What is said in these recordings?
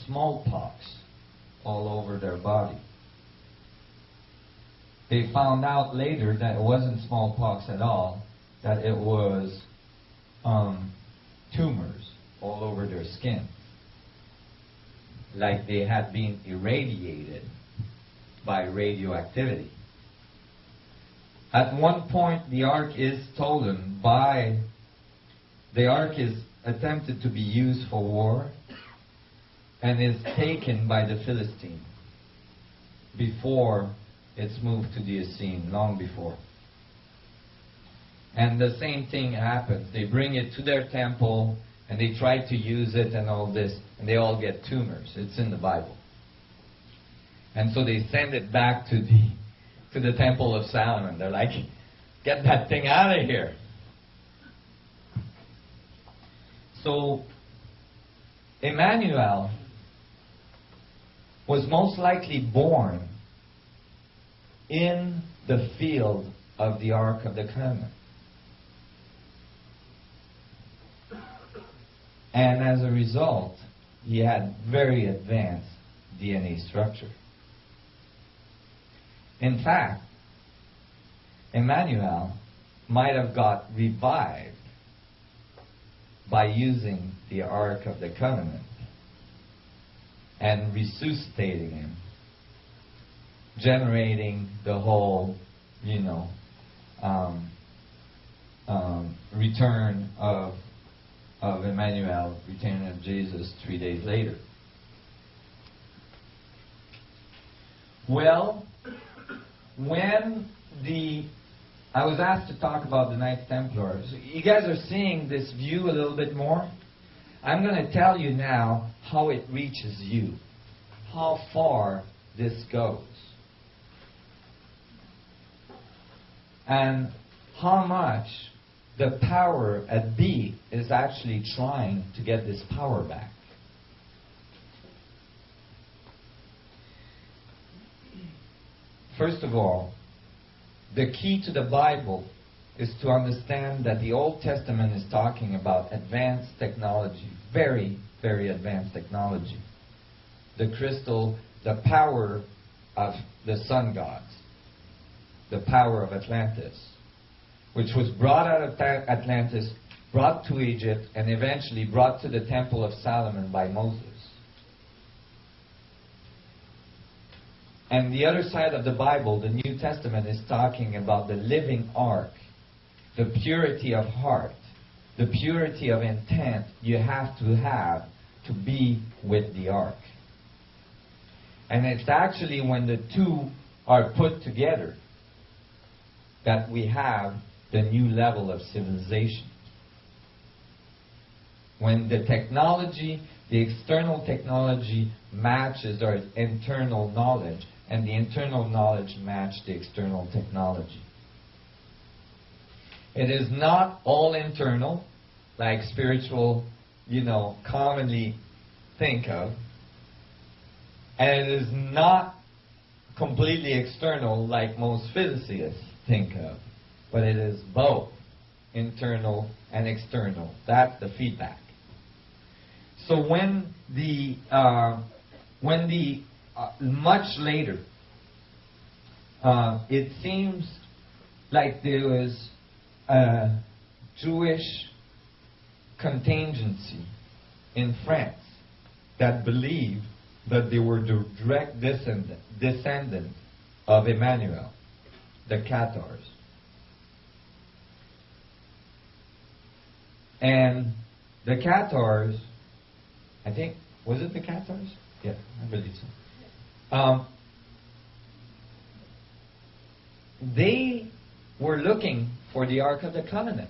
smallpox all over their body. They found out later that it wasn't smallpox at all, that it was tumors all over their skin, like they had been irradiated by radioactivity. At one point, the ark is stolen by, the ark is attempted to be used for war and is taken by the Philistines before it's moved to the Essene, long before. And the same thing happens. They bring it to their temple and they try to use it and all this, and they all get tumors. It's in the Bible. And so they send it back to the Temple of Solomon. They're like, get that thing out of here. So Emmanuel was most likely born in the field of the Ark of the Covenant. And as a result, he had very advanced DNA structure. In fact, Emmanuel might have got revived by using the Ark of the Covenant and resuscitating him, generating the whole, return of Emmanuel, return of Jesus 3 days later. Well, when I was asked to talk about the Knights Templar. So you guys are seeing this view a little bit more. I'm going to tell you now how it reaches you, how far this goes, and how much the power at B is actually trying to get this power back. First of all, the key to the Bible is to understand that the Old Testament is talking about advanced technology, very, very advanced technology. The crystal, the power of the sun gods, the power of Atlantis, which was brought out of Atlantis, brought to Egypt, and eventually brought to the Temple of Solomon by Moses. And the other side of the Bible, the New Testament, is talking about the living ark, the purity of heart, the purity of intent you have to be with the ark. And it's actually when the two are put together that we have the new level of civilization. When the technology, the external technology matches our internal knowledge, and the internal knowledge matches the external technology. It is not all internal, like spiritual, commonly think of. And it is not completely external, like most physicists think of. But it is both internal and external. That's the feedback. So when much later, it seems like there was a Jewish contingency in France that believed that they were the direct descendant of Emmanuel, the Cathars. And the Cathars, I think, was it the Cathars? Yeah, I believe so. They were looking for the Ark of the Covenant.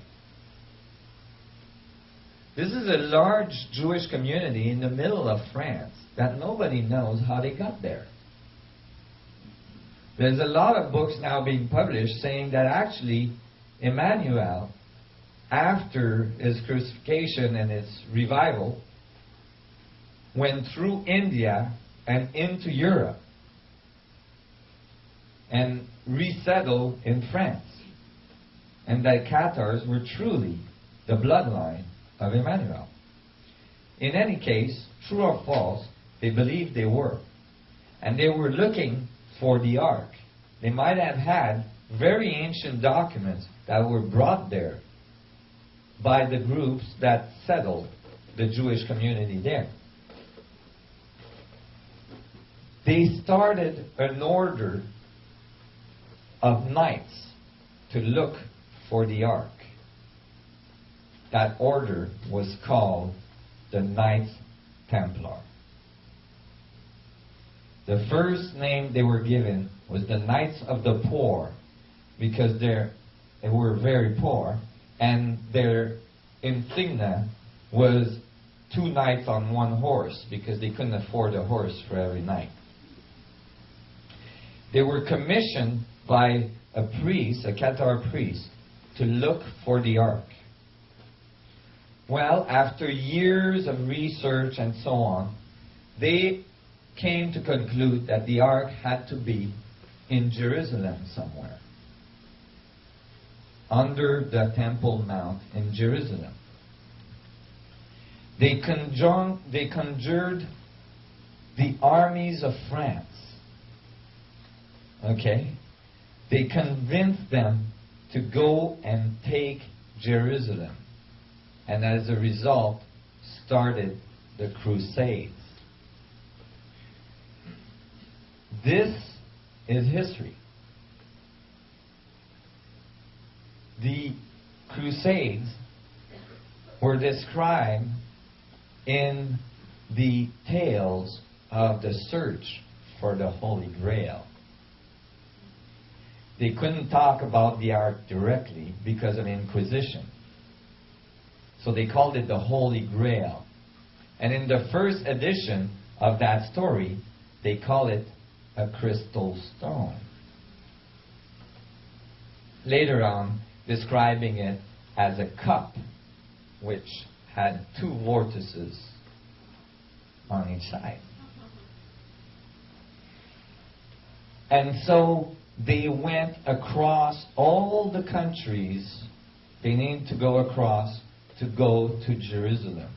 This is a large Jewish community in the middle of France that nobody knows how they got there. There's a lot of books now being published saying that actually Emmanuel, after his crucifixion and its revival, went through India and into Europe and resettled in France. And that Cathars were truly the bloodline of Emmanuel. In any case, true or false, They believed they were. And they were looking for the ark. They might have had very ancient documents that were brought there by the groups that settled the Jewish community there. They started an order of knights to look for the ark. That order was called the Knights Templar. The first name they were given was the Knights of the Poor, because they were very poor, and their insignia was 2 knights on 1 horse, because they couldn't afford a horse for every knight. They were commissioned by a priest, a Cathar priest, to look for the ark. Well, after years of research and so on, they came to conclude that the ark had to be in Jerusalem somewhere, under the Temple Mount in Jerusalem. They conjured the armies of France. Okay? They convinced them to go and take Jerusalem. And as a result, started the Crusades. This is history. The Crusades were described in the tales of the search for the Holy Grail. They couldn't talk about the ark directly because of Inquisition. So they called it the Holy Grail. And in the first edition of that story, they call it a crystal stone. Later on, describing it as a cup which had 2 vortices on each side. And so they went across all the countries they needed to go across to go to Jerusalem.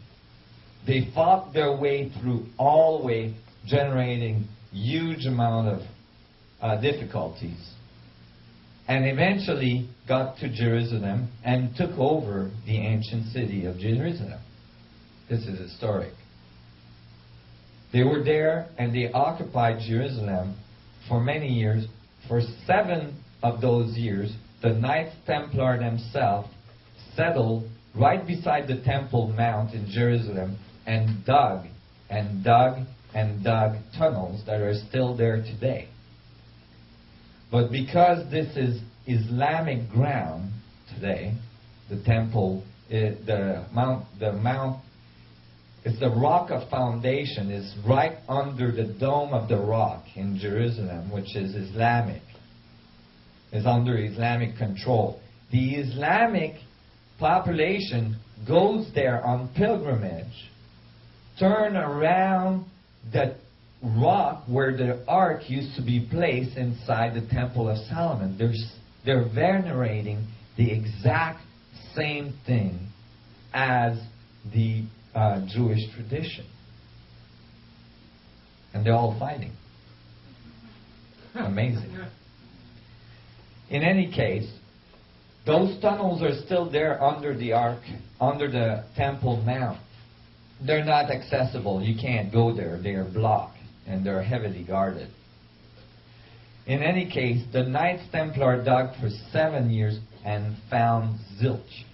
They fought their way through all the way, generating huge amount of difficulties, and eventually got to Jerusalem and took over the ancient city of Jerusalem. This is historic. They were there and they occupied Jerusalem for many years. For 7 of those years, the Knights Templar themselves settled right beside the Temple Mount in Jerusalem and dug and dug and dug tunnels that are still there today. But because this is Islamic ground today, the temple, the mount, it's the rock of foundation is right under the dome of the rock in Jerusalem, which is Islamic, is under Islamic control. The Islamic population goes there on pilgrimage, turn around the rock where the ark used to be placed inside the Temple of Solomon. They're venerating the exact same thing as the Jewish tradition. And they're all fighting. Amazing. In any case, those tunnels are still there under the ark, under the Temple Mount. They're not accessible. You can't go there. They are blocked and they're heavily guarded. In any case, the Knights Templar dug for 7 years and found zilch.